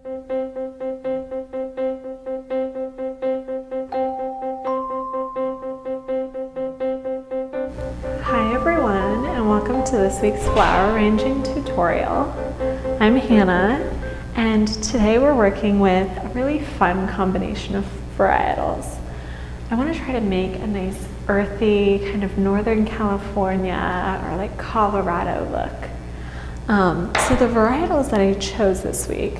Hi everyone, and welcome to this week's flower arranging tutorial. I'm Hannah, and today we're working with a really fun combination of varietals. I want to try to make a nice earthy kind of Northern California or like Colorado look. So the varietals that I chose this week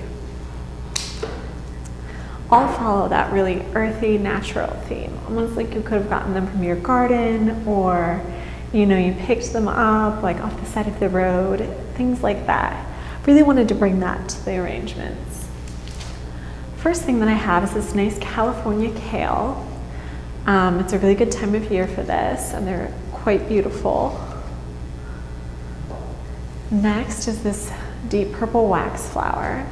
all follow that really earthy, natural theme, almost like you could have gotten them from your garden, or you picked them up like off the side of the road, things like that. Really wanted to bring that to the arrangements. First thing that I have is this nice California kale. It's a really good time of year for this, and they're quite beautiful. Next is this deep purple waxflower.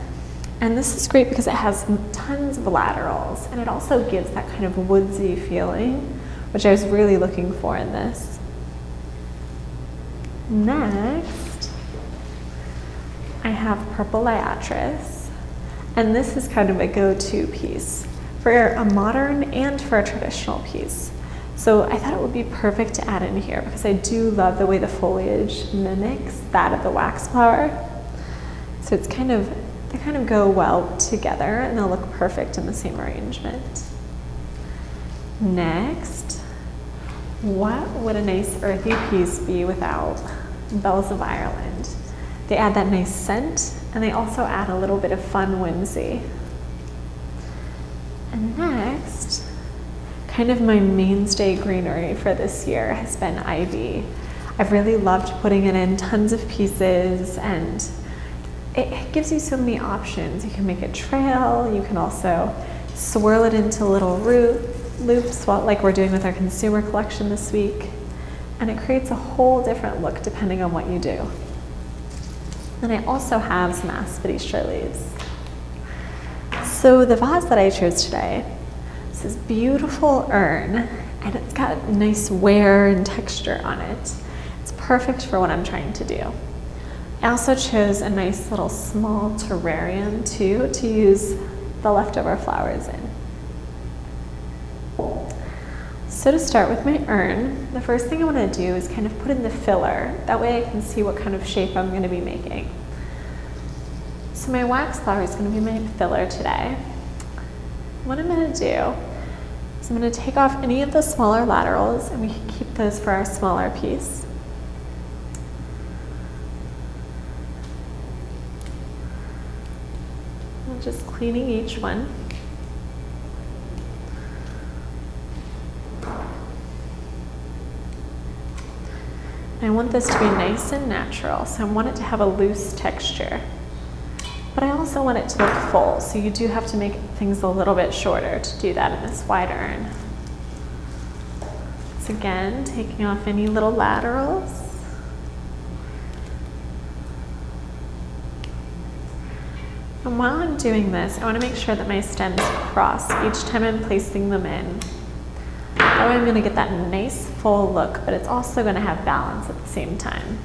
And this is great because it has tons of laterals, and it also gives that kind of woodsy feeling, which I was really looking for in this. Next, I have purple liatris, and this is kind of a go-to piece for a modern and for a traditional piece. So I thought it would be perfect to add in here because I do love the way the foliage mimics that of the waxflower. So they kind of go well together, and they'll look perfect in the same arrangement. Next, what would a nice earthy piece be without bells of Ireland? They add that nice scent, and they also add a little bit of fun whimsy. And next, kind of my mainstay greenery for this year has been ivy. I've really loved putting it in tons of pieces, and it gives you so many options. You can make a trail, you can also swirl it into little loops, like we're doing with our consumer collection this week, and it creates a whole different look depending on what you do. And I also have some aspidistra leaves. So the vase that I chose today is this beautiful urn, and it's got nice wear and texture on it. It's perfect for what I'm trying to do. I also chose a nice little small terrarium too to use the leftover flowers in. So to start with my urn, the first thing I want to do is kind of put in the filler. That way I can see what kind of shape I'm going to be making. So my waxflower is going to be my filler today. What I'm going to do is I'm going to take off any of the smaller laterals, and we can keep those for our smaller piece. I'm just cleaning each one. I want this to be nice and natural, so I want it to have a loose texture. But I also want it to look full, so you do have to make things a little bit shorter to do that in this wide urn. So again, taking off any little laterals. And while I'm doing this, I want to make sure that my stems cross each time I'm placing them in. That way I'm going to get that nice full look, but it's also going to have balance at the same time.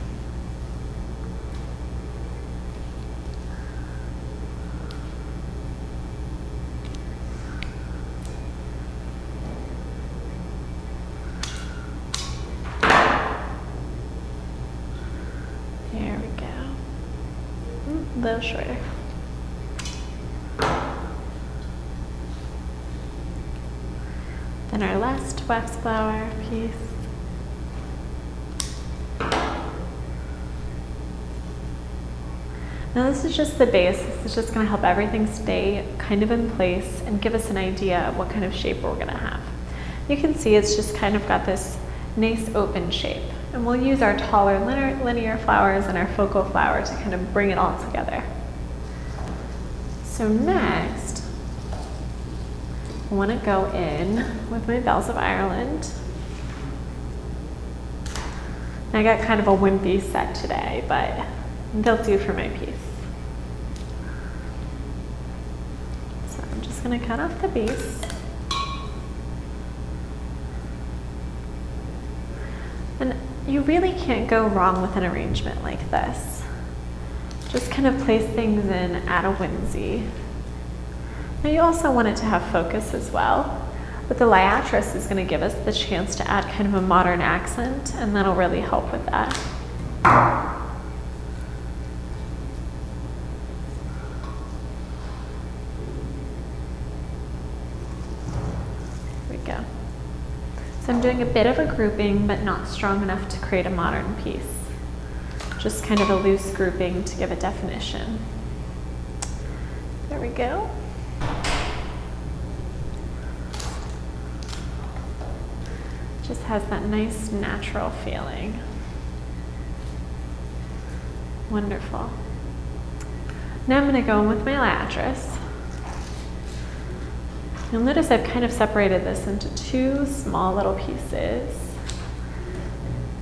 There we go. A little shorter. Then our last waxflower piece. Now this is just the base. This is just going to help everything stay kind of in place and give us an idea of what kind of shape we're going to have. You can see it's just kind of got this nice open shape. And we'll use our taller linear flowers and our focal flower to kind of bring it all together. So next, I want to go in with my bells of Ireland. And I got kind of a wimpy set today, but they'll do for my piece. So I'm just going to cut off the base. And you really can't go wrong with an arrangement like this. Just kind of place things in, add a whimsy. Now you also want it to have focus as well, but the liatris is going to give us the chance to add kind of a modern accent, and that'll really help with that. There we go. So I'm doing a bit of a grouping, but not strong enough to create a modern piece. Just kind of a loose grouping to give it definition. There we go. Just has that nice natural feeling. Wonderful. Now I'm going to go in with my liatris. You'll notice I've kind of separated this into two small little pieces.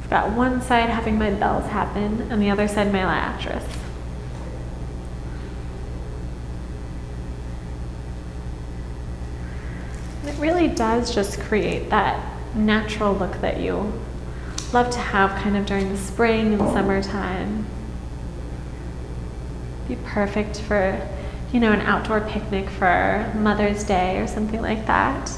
I've got one side having my bells happen, and the other side my liatris. And it really does just create that natural look that you love to have kind of during the spring and summertime. Be perfect for, you know, an outdoor picnic for Mother's Day or something like that.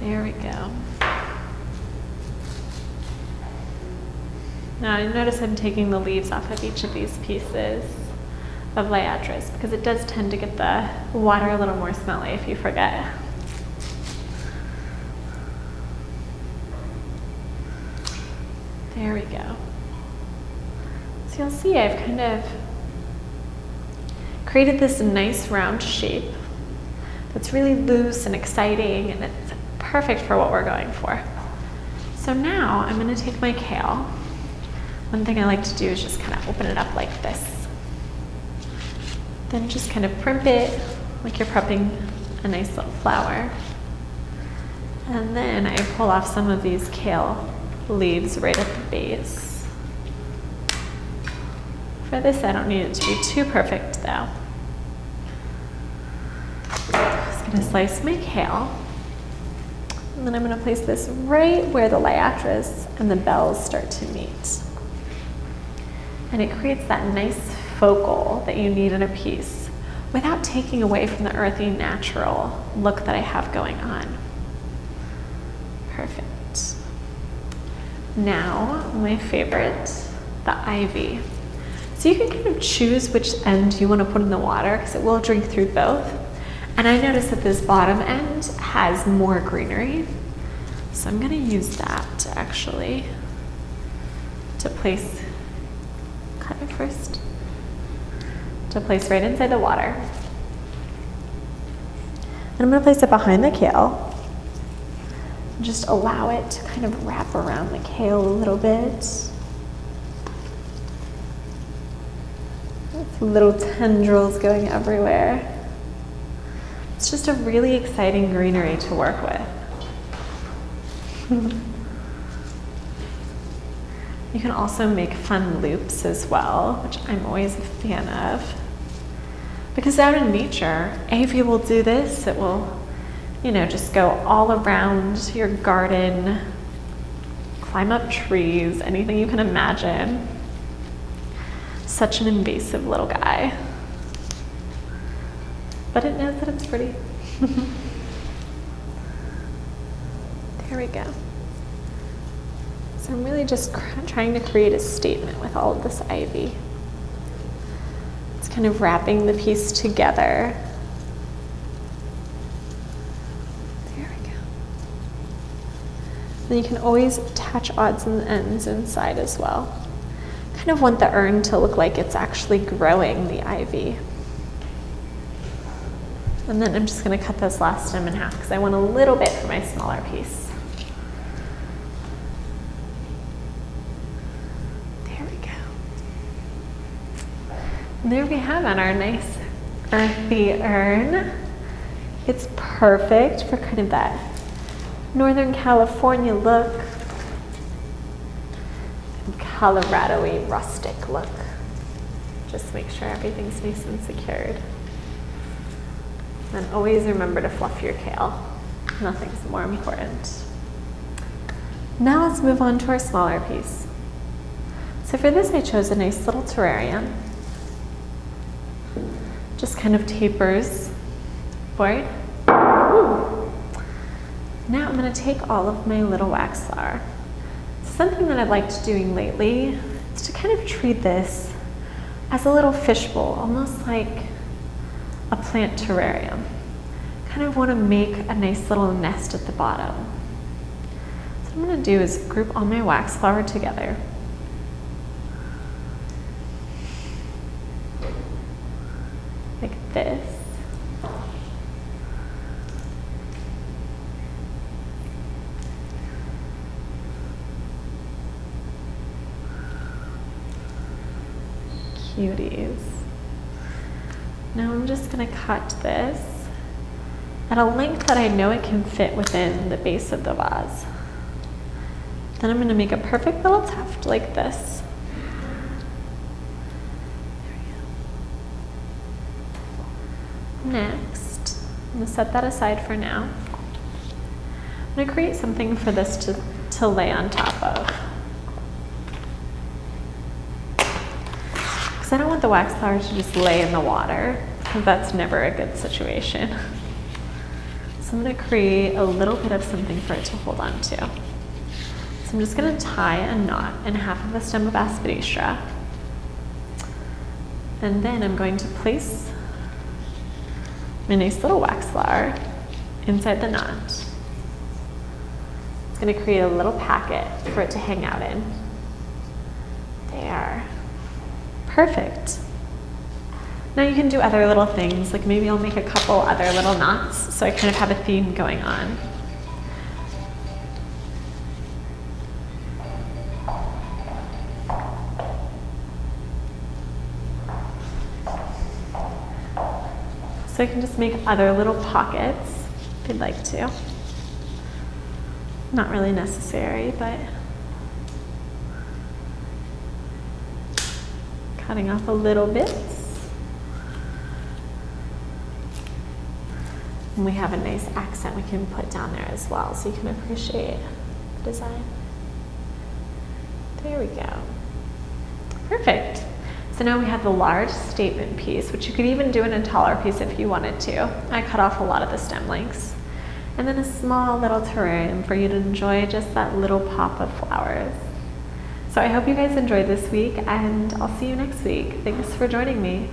There we go. Now you notice I'm taking the leaves off of each of these pieces of liatris because it does tend to get the water a little more smelly if you forget. There we go. So you'll see I've kind of created this nice round shape that's really loose and exciting, and it's perfect for what we're going for. So now I'm going to take my kale. One thing I like to do is just kind of open it up like this. Then just kind of primp it like you're prepping a nice little flower. And then I pull off some of these kale leaves right at the base. For this, I don't need it to be too perfect though. Just going to slice my kale. And then I'm going to place this right where the liatris and the bells start to meet. And it creates that nice focal that you need in a piece without taking away from the earthy, natural look that I have going on. Perfect. Now, my favorite, the ivy. So you can kind of choose which end you want to put in the water because it will drink through both. And I noticed that this bottom end has more greenery. So I'm going to use that actually to place, cut it first, to place right inside the water. And I'm going to place it behind the kale. Just allow it to kind of wrap around the kale a little bit. Little tendrils going everywhere. It's just a really exciting greenery to work with. You can also make fun loops as well, which I'm always a fan of. Because out in nature, ivy will do this. It will, you know, just go all around your garden, climb up trees, anything you can imagine. Such an invasive little guy. But it knows that it's pretty. There we go. So I'm really just trying to create a statement with all of this ivy. It's kind of wrapping the piece together. There we go. And you can always attach odds and ends inside as well. Kind of want the urn to look like it's actually growing the ivy. And then I'm just going to cut this last stem in half because I want a little bit for my smaller piece. There we go. And there we have it, our nice earthy urn. It's perfect for kind of that Northern California look. Colorado-y rustic look. Just make sure everything's nice and secured. And always remember to fluff your kale. Nothing's more important. Now let's move on to our smaller piece. So for this I chose a nice little terrarium. Just kind of tapers forward. Now I'm going to take all of my little waxflower. Something that I've liked doing lately is to kind of treat this as a little fishbowl, almost like a plant terrarium. Kind of want to make a nice little nest at the bottom. So what I'm going to do is group all my waxflower together. Like this. Cuties. Now I'm just going to cut this at a length that I know it can fit within the base of the vase. Then I'm going to make a perfect little tuft like this. Next, I'm going to set that aside for now. I'm going to create something for this to lay on top of. Because I don't want the waxflower to just lay in the water, because that's never a good situation. So I'm going to create a little bit of something for it to hold on to. So I'm just going to tie a knot in half of a stem of aspidistra. And then I'm going to place my nice little waxflower inside the knot. It's going to create a little packet for it to hang out in. There. Perfect. Now you can do other little things, like maybe I'll make a couple other little knots so I kind of have a theme going on. So I can just make other little pockets if you'd like to. Not really necessary, but cutting off a little bit. And we have a nice accent we can put down there as well so you can appreciate the design. There we go. Perfect. So now we have the large statement piece, which you could even do in a taller piece if you wanted to. I cut off a lot of the stem lengths. And then a small little terrarium for you to enjoy just that little pop of flowers. So I hope you guys enjoyed this week, and I'll see you next week. Thanks for joining me.